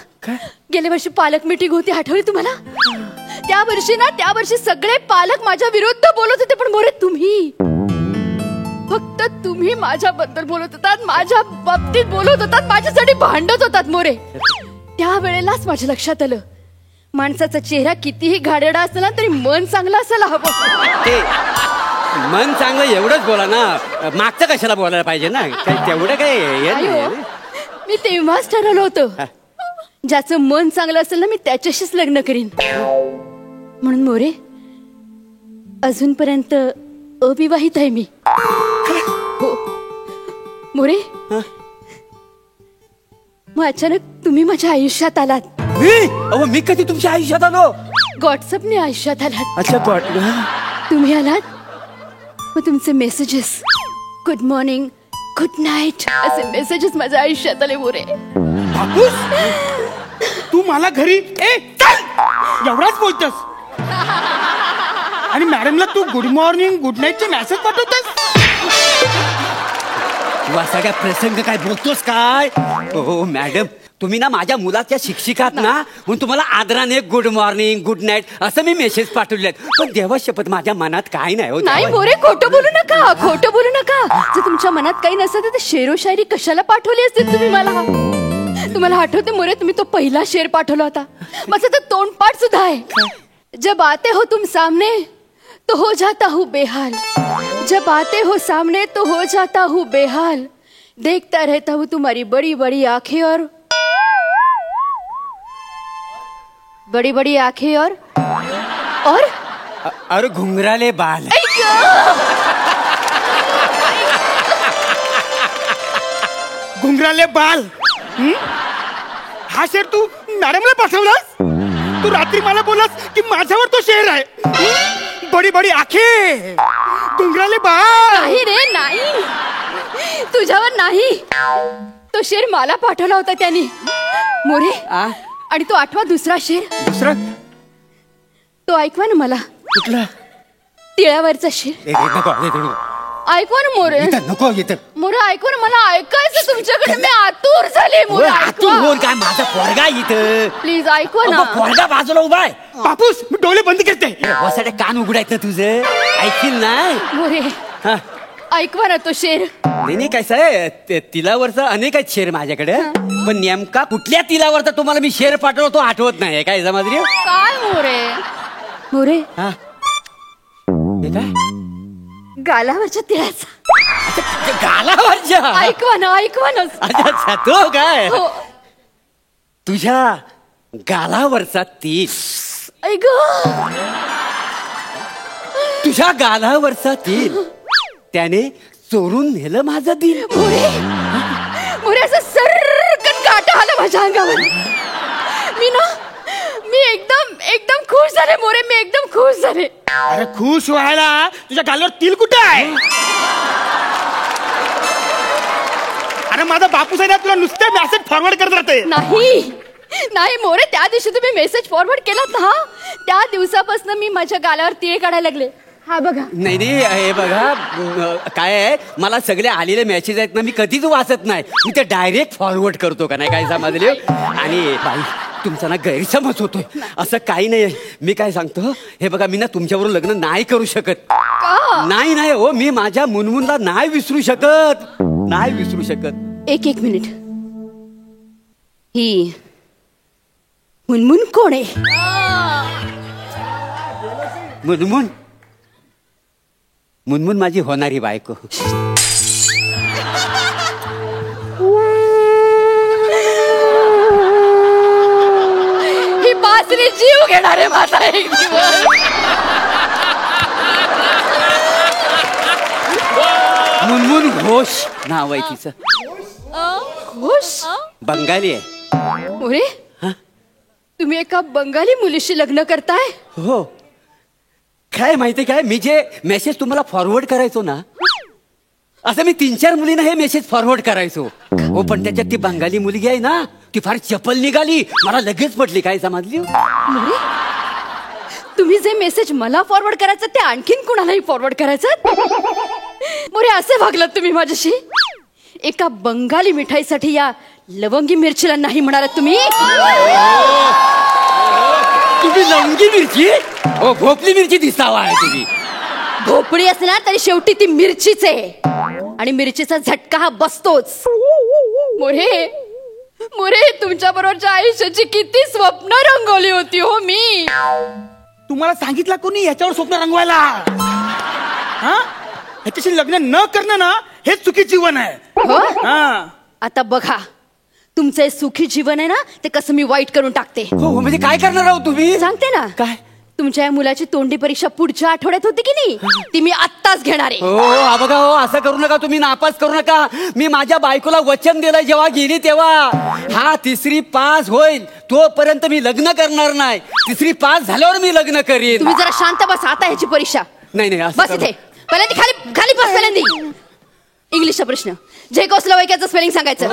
गेल्या वर्षी पालक मीटिंग होती, आठवली तुम्हाला? त्या वर्षी सगळे पालक माझ्या विरुद्ध बोलत होते, पण मोरे तुम्ही फक्त तुम्ही माझ्याबद्दल बोलत होतात, माझ्या बाबतीत बोलत होतात, माझ्यासाठी भांडत होतात मोरे. त्या वेळेलाच माझ्या लक्षात आलं माणसाचा चेहरा कितीही घाणेरडा असला ना तरी मन चांगलं असायला हवं. ते मन चांगलं एवढंच बोला ना, मागचं कशाला बोलायला पाहिजे ना, काय तेवढं काय हे नाही हो. नाही. मी तेव्हाच ठरवलं होतं ज्याचं मन चांगलं असेल ना मी त्याच्याशीच लग्न करीन. म्हणून मोरे अजूनपर्यंत अविवाहित आहे मी. हो मोरे. मग अचानक तुम्ही माझ्या आयुष्यात आलात. अहो मी कधी तुमच्या आयुष्यात आलो? व्हॉट्सअपने आयुष्यात आलात. अच्छा तुम्ही आलात मग तुमचे messages, good morning, good night असे मेसेजेस माझ्या आयुष्यात आले मोरे. बापूस तू मला घरी चल एवढाच बोलतोस आणि मॅडमला तू गुड मॉर्निंग गुड नाईटचे मेसेज पाठवतोस. तू असा काय प्रसंग काय बोलतोस काय? हो मॅडम तुम्ही ना माझ्या मुलाच्या शिक्षिकात ना, म्हणून तुम्हाला आदराने गुड मॉर्निंग गुड नाईट असं मी मेसेज पाठवले. पण देवा शपथ माझ्या मनात काय नाही. नाही मोरे खोटं बोलू नका, खोटं बोलू नका. जर तुमच्या मनात काही नसतं तर शेरो शायरी कशाला पाठवली असते तुम्ही मला? तुम्हाला आठवते मोरे तुम्ही तो पहिला शेर पाठवला होता, माझं तर तोंडपाठ सुद्धा आहे. जब आते हो तुम सामने तो हो जाता हूँ बेहाल, जब आते हो सामने तो हो जाता हूँ बेहाल, देखता रहता हूँ तुम्हारी बड़ी बड़ी आंखें और बड़ी बड़ी आंखें और घुंघराले बाल. घुंगराले बाल. हा शेर तू मॅडमला पाठवलास? तू रात्री मला बोलास की माझ्यावर तो शेर आहे. बडी बडी आखे घुंगराले बाल. नाही रे नाही, तुझ्यावर नाही. तो शेर मला पाठवला होता त्यांनी मोरे. आणि तो आठवा दुसरा शेर. दुसरा तो ऐकवा ना मला. कुठला? तिळावरचा शेर ऐकवा ना मोरे. नको येतं मोरे ऐकवा ना, मला ऐकायचं तुमच्याकडे. मी आतुर झाले मोरे. तू बोल काय माझा पोरगा इथं. प्लीज ऐकवा ना. पोरगा बाजूला उभा आहे. बापूस मी डोळे बंद करते. वसाडे कान उघडायचं तुझं ऐकील नाही. मोरे हा. ऐकवा ना तो शेर. नाही कसं आहे तिलावरचा अनेक आहेत शेर माझ्याकडे, पण नेमका कुठल्या तिलावरचा तुम्हाला मी शेर पाठवतो तो आठवत नाही. काय समजली? काय मोरे? मोरे हा हे काय? गालावरच्या तिळाचा. गालावरच्या? ऐकवा ना, ऐकवा ना. अच्छा तो काय? हो. तुझ्या गालावरचा तीळ. ऐक तुझ्या गालावरचा तीळ त्याने चोरून नेलं माझं दिल. मोरे मोरे असं सर्रकन काटा आला माझ्या अंगावर. मी एकदम खुश झाले मोरे. मी एकदम खुश झाले. अरे खुश व्हायला तुझ्या गालावर तिल कुठे आहे? अरे माझा बापूस आहे ना, तुला नुसते मेसेज फॉरवर्ड करत राहते. नाही मोरे, त्या दिवशी तुम्ही मेसेज फॉरवर्ड केलात ना, त्या दिवसापासून मी माझ्या गालावर तिळ काढायला लागले. हा बघा. नाही हे बघा काय आहे, मला सगळे आलेले मेसेज आहेत ना मी कधीच वाचत नाही. मी ते डायरेक्ट फॉरवर्ड करतो का नाही. काय समजले? आणि बाई तुमचा ना गैरसमज होतोय. असं काही नाही. मी काय सांगतो हे बघा, मी ना तुमच्याबरोबर लग्न नाही करू शकत. नाही हो, मी माझ्या मुनमुनला नाही विसरू शकत. एक मिनिट. ही मुनमुन कोण आहे? मुनमुन माझी होणारी बायको. ही बासरी जीव घेणार आहे माझा एक दिवस. मुनमुन घोष नाव आहे तिचं. घोष? बंगाली आहे. मोरे तुम्ही एका बंगाली मुलीशी लग्न करताय? हो. काय माहिती काय, मी जे मेसेज तुम्हाला फॉरवर्ड करायचो ना, असं मी 3-4 मुलींना हे मेसेज फॉरवर्ड करायचो. हो, पण त्याच्यात ती बंगाली मुलगी आहे ना, ती फार चपल निघाली, मला लगेच पटली. काय समजली? तुम्ही जे मेसेज मला फॉरवर्ड करायचं ते आणखीन कुणालाही फॉरवर्ड करायचं? मोरे, असे वागलात तुम्ही माझ्याशी? एका बंगाली मिठाईसाठी या लवंगी मिरचीला नाही म्हणालात तुम्ही? तुम्ही लवंगी मिरची? हो, भोपली मिरची दिसावा आहे तुम्ही. भोपळी असणार तरी शेवटी ती मिरचीच आहे, आणि मिरचीचा झटका हा बसतोच. मोरे, मोरे, तुमच्या बरोबरच्या आयुष्याची किती स्वप्न रंगवली होती हो मी. तुम्हाला सांगितलं कोणी याच्यावर स्वप्न रंगवायला? हा, ह्याच्याशी लग्न न करणं ना, हेच चुकी जीवन आहे. हो? हा, आता बघा, तुमचं हे सुखी जीवन आहे ना, ते कसं मी वाईट करून टाकते. हो, म्हणजे काय करणार आहोत तुम्ही? सांगते ना. काय? तुमच्या या मुलाची तोंडी परीक्षा पुढच्या आठवड्यात होती की नाही, ती मी आत्ताच घेणार आहे. हो, बघा हो, असं करू नका तुम्ही, नापास करू नका. मी माझ्या बायकोला वचन दिलं जेव्हा गेली तेव्हा, हा 3री पास होईल तोपर्यंत मी लग्न करणार नाही. 3री पास झाल्यावर मी लग्न करीन. तुम्ही जरा शांत बसा. आता ह्याची परीक्षा. नाही, असं बस इथे. पहिल्यांदा खाली खाली बस. पहिल्यांदा इंग्लिशचा प्रश्न. झेकोस्लोवाकियाचं स्पेलिंग सांगायचं.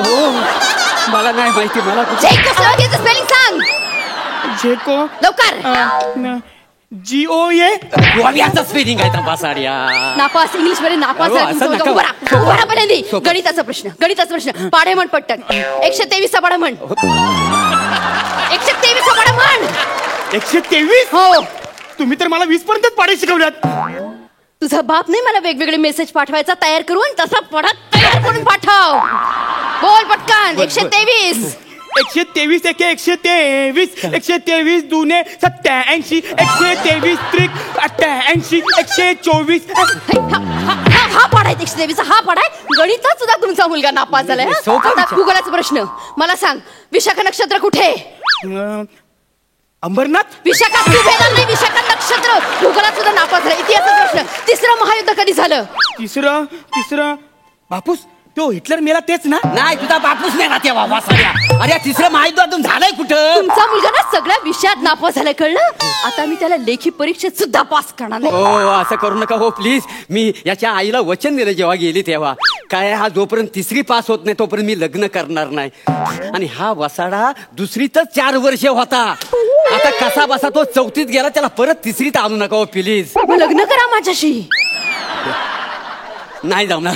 मला नाही माहिती. मला झेकोस्लोवाकियाचं स्पेलिंग सांग. झेको लवकर. GOA. गोव्याचं स्पेलिंग आहे तपासाड्या. नापास. इंग्लिश मध्ये नापास अहो, आहे. असं तुमचं नका. उभं राहा. उभं राहा पहिल्यांदा. सोपं. गणिताचा प्रश्न. गणिताचा प्रश्न. पाढे म्हण पटकन. 123 पाढा म्हण. 123 पाढा म्हण. 123. हो. तुम्ही तर मला 20 पर्यंत पाडे शिकवल्यात. तुझा बाप नाही मला वेगवेगळे मेसेज पाठवायचा तयार करून, तसा पढा तयार करून पाठव. बोल पटकन. 123. 123 एके 123. 123 दुने 87. 123 त्रिक 88. 124. हा पाढाय 123. हा पाढाय. गणितात सुद्धा तुमचा मुलगा नापास झालाय. हं? सोपं आता विचार. भूगोलाचा प्रश्न. मला सांग, विशाखा नक्षत्र कुठे? अंबरनाथ. विशाखा सुभेदार नाही, विशाखा नक्षत्र. भूगोलात सुद्धा नापास झाला. इतिहासाचा प्रश्न. 3रं महायुद्ध कधी झालं? तिसरं बापूस, तो हिटलर मेला तेच ना? नाही, तुझा बापूस नाही ना तेव्हा वासाड्या. अरे 3रं महायुद्ध अजून झालंय कुठं? तुमचा मुलगा ना सगळ्या विषयात नापास झालाय, कळलं? आता मी त्याला लेखी परीक्षेत सुद्धा पास करणार नाही. हो, असं करू नका हो प्लीज. मी याच्या आईला वचन दिलं जेव्हा गेली तेव्हा, काय हा जोपर्यंत 3री पास होत नाही तोपर्यंत मी लग्न करणार नाही. आणि हा वसाडा 2रीतच 4 वर्ष होता. आता कसा बसा तो 4थीत गेला, त्याला परत 3रीत आणू नका हो प्लीज. मग लग्न करा माझ्याशी. नाही जमणार,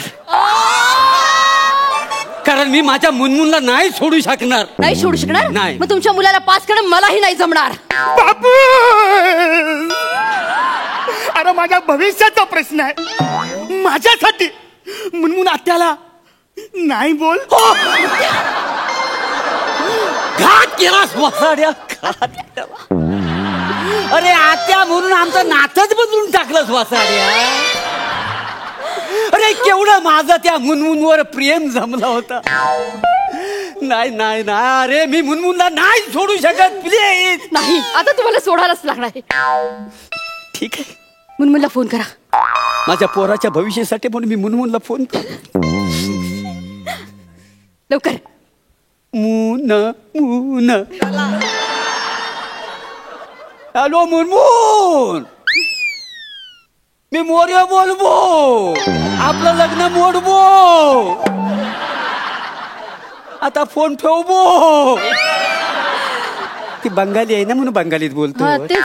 कारण मी माझ्या मुनमुनला नाही सोडू शकणार. नाही सोडू शकणार? नाही. मग तुमच्या मुलाला पास करणं मलाही नाही जमणार. बापू, अरे माझ्या भविष्याचा प्रश्न आहे. माझ्यासाठी मुनमुन आत्याला नाही बोल. घात केलास वसाड्या, घात केला. अरे आत्या म्हणून आमचं नातच बदलून टाकलंस वसाड्या. अरे केवढं माझं त्या मुनमुनवर प्रेम जमला होता. नाही नाही नाही, अरे मी मुनमुनला नाही सोडू शकत प्लीज. नाही, आता तुम्हाला सोडायलाच लागणार आहे. ठीक आहे, मुनमुनला फोन करा. माझ्या पोराच्या भविष्यासाठी म्हणून मी मुनमुनला फोन करतो. लवकर. मुन मुन. हॅलो मुनमुन, मी मोर्य बोलबो. आपलं लग्न मोडबो. आता फोन ठेवबो. ती बंगाली आहे ना म्हणून बंगालीत बोलतो. हा, तेच.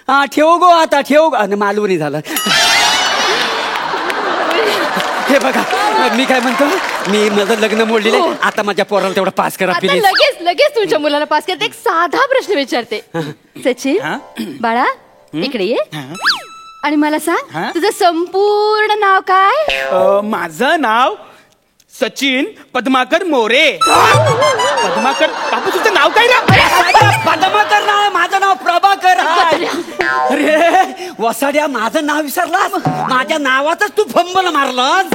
हा ठेव गो, आता ठेव. आणि मालवणी झालं. हे बघा, मी काय म्हणतो, मी माझं लग्न मोडलेलं आहे. आता माझ्या पोराला तेवढा पास करा आता प्लीज. लगेच लगेच तुमच्या मुलाला पास करते. एक साधा प्रश्न विचारते. सचिन, बाळा इकडे ये आणि मला सांग, तुझं संपूर्ण नाव काय? माझं नाव सचिन पद्माकर मोरे. पद्माकर. बापू तुझं नाव काय ना? पद्माकर नाव, माझं नाव प्रभाकर आहे. अरे वसाड्या, माझं नाव विसरलास? माझ्या नावातच तू फंबल मारलास.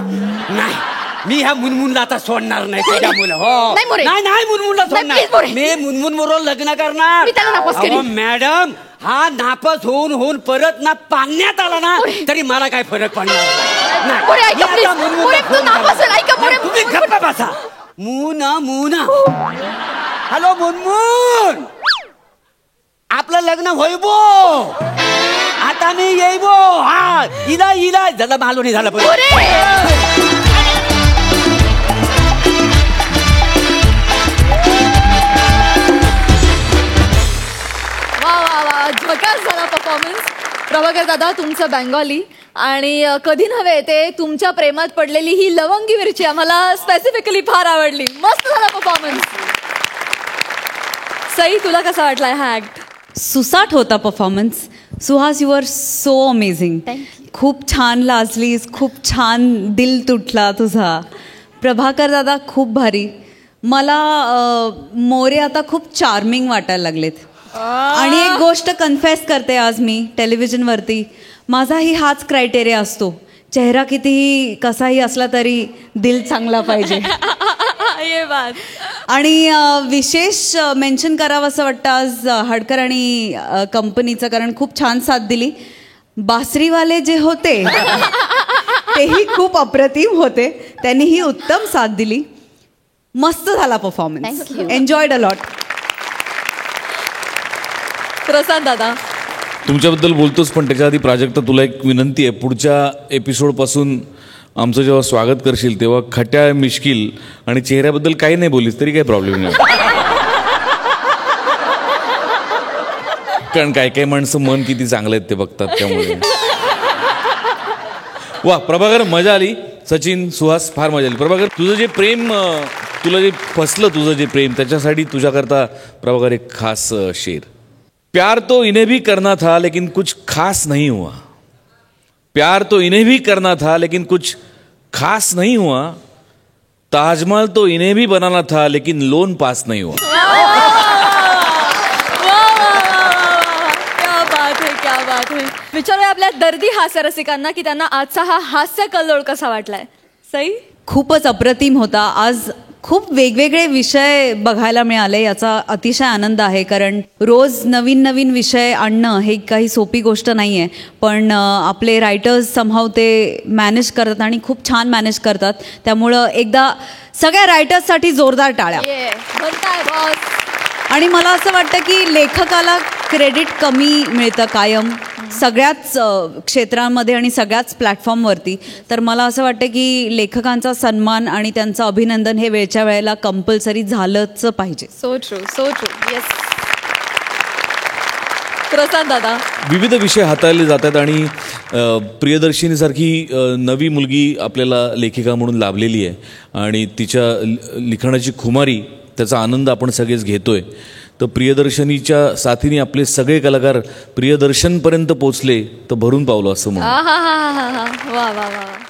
नाही, मी ह्या मुनमुनला आता सोडणार नाही. तुझ्या मुलं हो नाही नाही, मुनमुनला सोडणार. मी मुनमुन बरोबर लग्न करणार. मी त्याला नापास अहो, करीन. मॅडम, हा नापास होऊन परत ना पाण्यात आला ना तरी मला काय फरक पडणार नाही. मोरे, ऐका मी आता please. मुनमुनला मोरे, तू फोन नापास करणार. आहे. ऐका, मोरे. तुम्ही गप्पा बसा. मुना मुना. हॅलो मुनमुन, आपलं लग्न होईबो. आता मी येईबो हा इला इला झालं मालो नाही झालं वा वा वा झकास झाला परफॉर्मन्स. प्रभाकर दादा तुमचं बेंगॉली आणि कधी नव्हे ते तुमच्या प्रेमात पडलेली ही लवंगी मिरची आम्हाला स्पेसिफिकली फार आवडली. मस्त झाला परफॉर्मन्स. सई तुला कसा वाटलाय हा ऍक्ट? सुसाट होता performance. Suhas you are so amazing. खूप छान लाजलीस, खूप छान दिल तुटला तुझा. प्रभाकर दादा खूप भारी. मला मोरे आता खूप चार्मिंग वाटायला लागलेत. आणि एक गोष्ट कन्फेस करते आज मी टेलिव्हिजनवरती, माझाही हाच क्रायटेरिया असतो. चेहरा कितीही कसाही असला तरी दिल चांगला पाहिजे. ये बात. आणि विशेष मेन्शन करावं असं वाटतं आज हडकर आणि कंपनीचं, कारण खूप छान साथ दिली. बासरीवाले जे होते तेही खूप अप्रतिम होते, त्यांनीही उत्तम साथ दिली. मस्त झाला performance. Enjoyed a lot. Prasad दादा तुमच्याबद्दल बोलतोच, पण त्याच्या आधी प्राजक्ता तुला एक विनंती आहे. पुढच्या एपिसोडपासून आमचं जेव्हा स्वागत करशील तेव्हा खट्याळ मिश्किल आणि चेहऱ्याबद्दल काही नाही बोलीस तरी काही प्रॉब्लेम नाही. कारण काही काही माणसं मन किती चांगलं आहेत ते बघतात त्यामुळे. वा प्रभाकर मजा आली. सचिन सुहास फार मजा आली. प्रभाकर तुझं जे प्रेम तुला जे फसलं तुझं जे प्रेम त्याच्यासाठी तुझ्याकरता प्रभाकर एक खास शेर. प्यार तो इन्हें भी करना था लेकिन कुछ खास नहीं हुआ. प्यार तो इन्हें भी करना था लेकिन कुछ खास नहीं हुआ. ताजमहल तो इन्हें भी बनाना था लेकिन लोन पास नहीं हुआ. क्या बात है, क्या बात है. विचारूया आपल्या दर्दी हास्य रसिकांना की त्यांना आजचा हा हास्य कल्लोळ कसा वाटलाय. सई खूपच अप्रतिम होता. आज खूप वेगवेगळे विषय बघायला मिळाले, याचा अतिशय आनंद आहे. कारण रोज नवीन नवीन विषय आणणं हे काही सोपी गोष्ट नाही आहे. पण आपले रायटर्स समहाव ते मॅनेज करतात आणि खूप छान मॅनेज करतात. त्यामुळं एकदा सगळ्या रायटर्ससाठी जोरदार टाळ्या. आणि मला असं वाटतं की लेखकाला क्रेडिट कमी मिळतं कायम सगळ्याच क्षेत्रांमध्ये आणि सगळ्याच प्लॅटफॉर्मवरती. तर मला असं वाटतं की लेखकांचा सन्मान आणि त्यांचं अभिनंदन हे वेळच्या वेळेला कंपल्सरी झालंच पाहिजे. So true, so true. Yes Prasad दादा विविध विषय हाताळले जातात आणि प्रियदर्शिनीसारखी नवी मुलगी आपल्याला लेखिका म्हणून लाभलेली आहे आणि तिच्या लिखाणाची खुमारी त्याचा आनंद आपण सगळेच घेतोय. तर प्रियदर्शनीच्या साथीने आपले सगळे कलाकार प्रियदर्शनपर्यंत पोहोचले तर भरून पावलं असं म्हणून. वा वा वा वा.